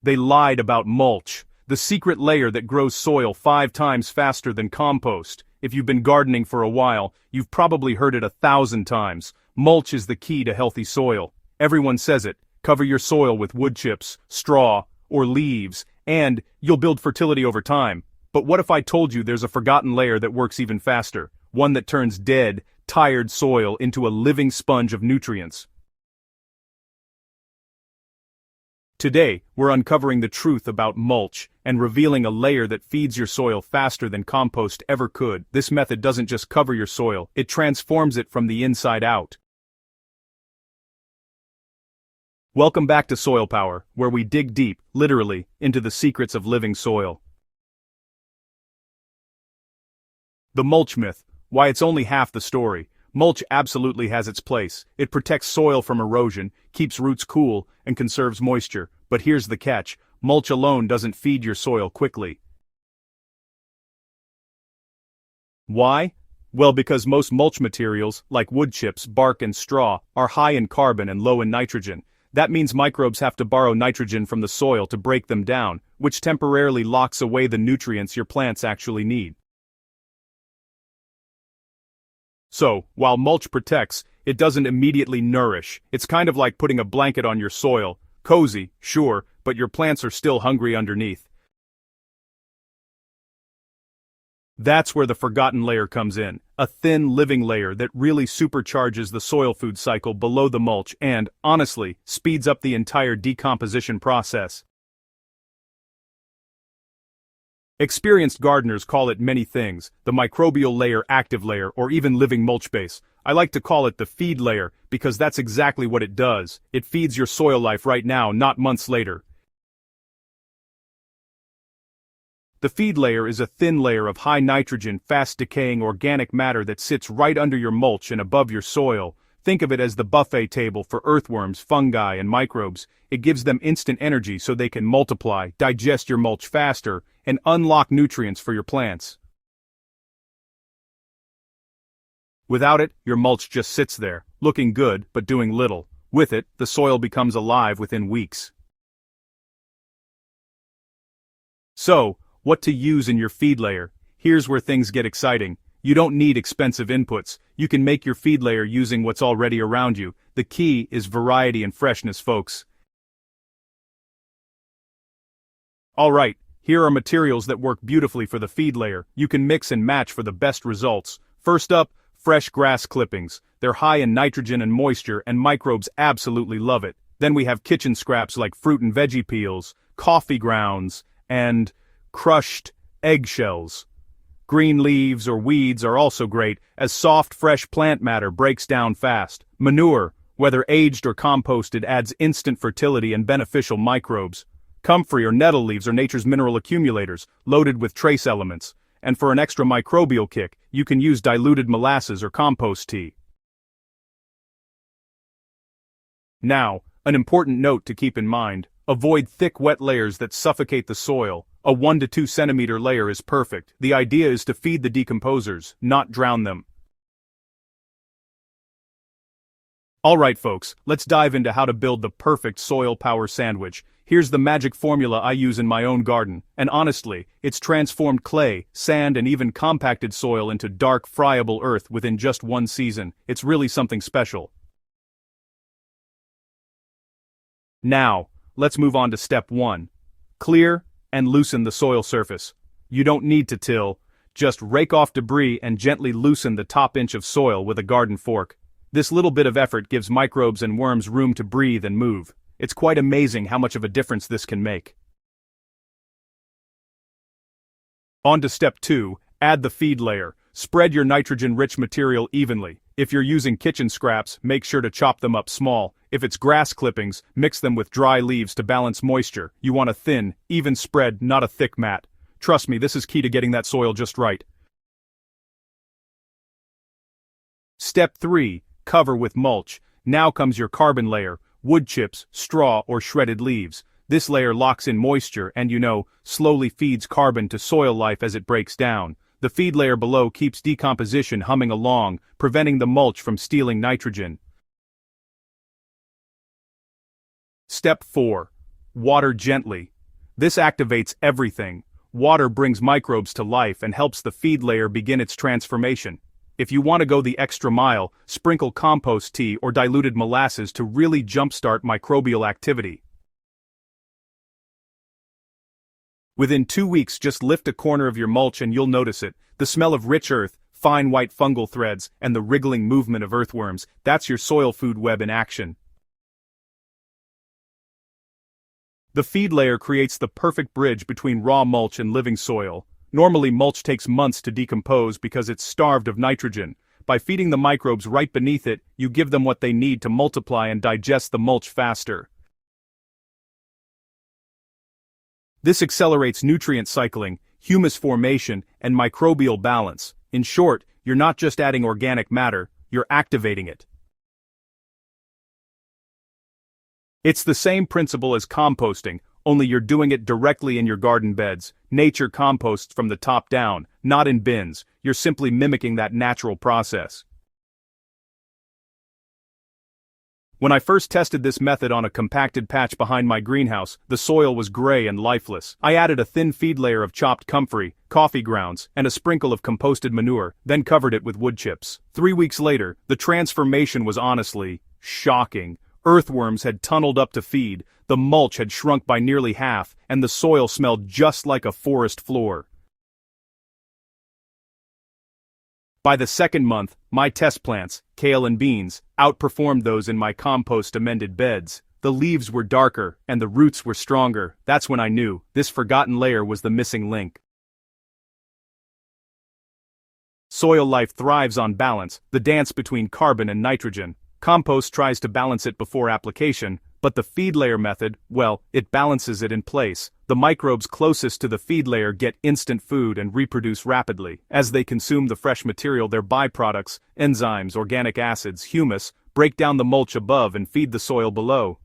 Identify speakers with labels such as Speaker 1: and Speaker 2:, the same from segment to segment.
Speaker 1: They lied about mulch, the secret layer that grows soil 5 times faster than compost. If you've been gardening for a while, you've probably heard it 1,000 times. Mulch is the key to healthy soil. Everyone says it. Cover your soil with wood chips, straw, or leaves, and you'll build fertility over time. But what if I told you there's a forgotten layer that works even faster? One that turns dead, tired soil into a living sponge of nutrients. Today, we're uncovering the truth about mulch and revealing a layer that feeds your soil faster than compost ever could. This method doesn't just cover your soil, it transforms it from the inside out. Welcome back to Soil Power, where we dig deep, literally, into the secrets of living soil. The mulch myth. Why, it's only half the story. Mulch absolutely has its place. It protects soil from erosion, keeps roots cool, and conserves moisture. But here's the catch: mulch alone doesn't feed your soil quickly. Why? Well, because most mulch materials, like wood chips, bark, and straw, are high in carbon and low in nitrogen. That means microbes have to borrow nitrogen from the soil to break them down, which temporarily locks away the nutrients your plants actually need. So, while mulch protects, it doesn't immediately nourish. It's kind of like putting a blanket on your soil. Cozy, sure, but your plants are still hungry underneath. That's where the forgotten layer comes in, a thin living layer that really supercharges the soil food cycle below the mulch and, honestly, speeds up the entire decomposition process. Experienced gardeners call it many things: the microbial layer, active layer, or even living mulch base. I like to call it the feed layer because that's exactly what it does. It feeds your soil life right now, not months later. The feed layer is a thin layer of high nitrogen, fast-decaying organic matter that sits right under your mulch and above your soil. Think of it as the buffet table for earthworms, fungi, and microbes. It gives them instant energy so they can multiply, digest your mulch faster, and unlock nutrients for your plants. Without it, your mulch just sits there, looking good but doing little. With it, the soil becomes alive within weeks. So, what to use in your feed layer? Here's where things get exciting. You don't need expensive inputs. You can make your feed layer using what's already around you. The key is variety and freshness, folks. Alright, here are materials that work beautifully for the feed layer. You can mix and match for the best results. First up, fresh grass clippings. They're high in nitrogen and moisture, and microbes absolutely love it. Then we have kitchen scraps like fruit and veggie peels, coffee grounds, and crushed eggshells. Green leaves or weeds are also great, as soft, fresh plant matter breaks down fast. Manure, whether aged or composted, adds instant fertility and beneficial microbes. Comfrey or nettle leaves are nature's mineral accumulators, loaded with trace elements. And for an extra microbial kick, you can use diluted molasses or compost tea. Now, an important note to keep in mind: avoid thick, wet layers that suffocate the soil. A 1 to 2 centimeter layer is perfect. The idea is to feed the decomposers, not drown them. Alright folks, let's dive into how to build the perfect soil power sandwich. Here's the magic formula I use in my own garden, and honestly, it's transformed clay, sand, and even compacted soil into dark, friable earth within just 1 season. It's really something special. Now, let's move on to step 1. Clear and loosen the soil surface. You don't need to till, just rake off debris and gently loosen the top inch of soil with a garden fork. This little bit of effort gives microbes and worms room to breathe and move. It's quite amazing how much of a difference this can make. On to step 2, add the feed layer. Spread your nitrogen-rich material evenly. If you're using kitchen scraps, make sure to chop them up small. If it's grass clippings, mix them with dry leaves to balance moisture. You want a thin, even spread, not a thick mat. Trust me, this is key to getting that soil just right. Step 3, cover with mulch. Now comes your carbon layer: wood chips, straw, or shredded leaves. This layer locks in moisture and, slowly feeds carbon to soil life as it breaks down. The feed layer below keeps decomposition humming along, preventing the mulch from stealing nitrogen. Step 4. Water gently. This activates everything. Water brings microbes to life and helps the feed layer begin its transformation. If you want to go the extra mile, sprinkle compost tea or diluted molasses to really jumpstart microbial activity. Within 2 weeks, just lift a corner of your mulch and you'll notice it. The smell of rich earth, fine white fungal threads, and the wriggling movement of earthworms. That's your soil food web in action. The feed layer creates the perfect bridge between raw mulch and living soil. Normally, mulch takes months to decompose because it's starved of nitrogen. By feeding the microbes right beneath it, you give them what they need to multiply and digest the mulch faster. This accelerates nutrient cycling, humus formation, and microbial balance. In short, you're not just adding organic matter, you're activating it. It's the same principle as composting, only you're doing it directly in your garden beds. Nature composts from the top down, not in bins. You're simply mimicking that natural process. When I first tested this method on a compacted patch behind my greenhouse, the soil was gray and lifeless. I added a thin feed layer of chopped comfrey, coffee grounds, and a sprinkle of composted manure, then covered it with wood chips. 3 weeks later, the transformation was honestly shocking. Earthworms had tunneled up to feed, the mulch had shrunk by nearly half, and the soil smelled just like a forest floor. By the second month, my test plants, kale and beans, outperformed those in my compost-amended beds. The leaves were darker, and the roots were stronger. That's when I knew this forgotten layer was the missing link. Soil life thrives on balance, the dance between carbon and nitrogen. Compost tries to balance it before application, but the feed layer method, well, it balances it in place. The microbes closest to the feed layer get instant food and reproduce rapidly. As they consume the fresh material, their byproducts, enzymes, organic acids, humus, break down the mulch above and feed the soil below.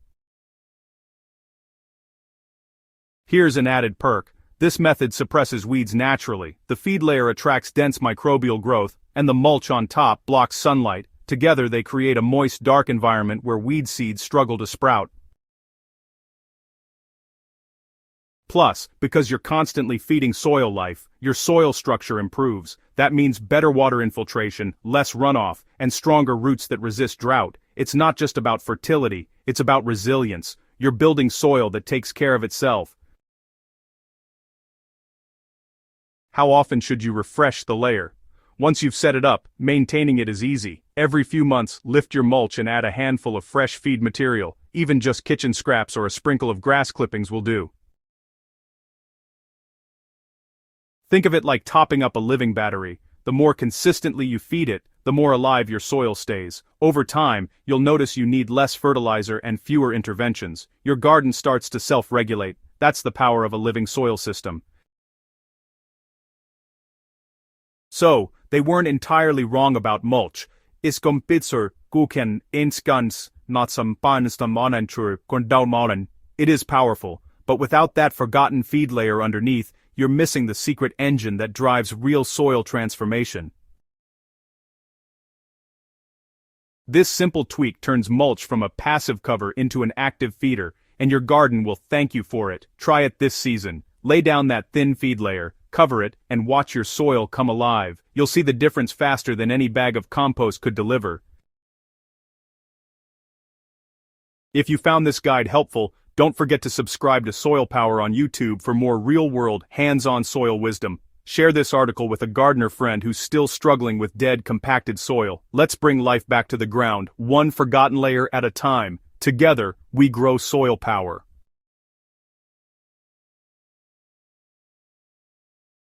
Speaker 1: Here's an added perk. This method suppresses weeds naturally. The feed layer attracts dense microbial growth, and the mulch on top blocks sunlight. Together they create a moist, dark environment where weed seeds struggle to sprout. Plus, because you're constantly feeding soil life, your soil structure improves. That means better water infiltration, less runoff, and stronger roots that resist drought. It's not just about fertility, it's about resilience. You're building soil that takes care of itself. How often should you refresh the layer? Once you've set it up, maintaining it is easy. Every few months, lift your mulch and add a handful of fresh feed material. Even just kitchen scraps or a sprinkle of grass clippings will do. Think of it like topping up a living battery. The more consistently you feed it, the more alive your soil stays. Over time, you'll notice you need less fertilizer and fewer interventions. Your garden starts to self-regulate. That's the power of a living soil system. So, they weren't entirely wrong about mulch. It is powerful, but without that forgotten feed layer underneath, you're missing the secret engine that drives real soil transformation. This simple tweak turns mulch from a passive cover into an active feeder, and your garden will thank you for it. Try it this season. Lay down that thin feed layer, cover it, and watch your soil come alive. You'll see the difference faster than any bag of compost could deliver. If you found this guide helpful, don't forget to subscribe to Soil Power on YouTube for more real-world, hands-on soil wisdom. Share this article with a gardener friend who's still struggling with dead, compacted soil. Let's bring life back to the ground, one forgotten layer at a time. Together, we grow soil power.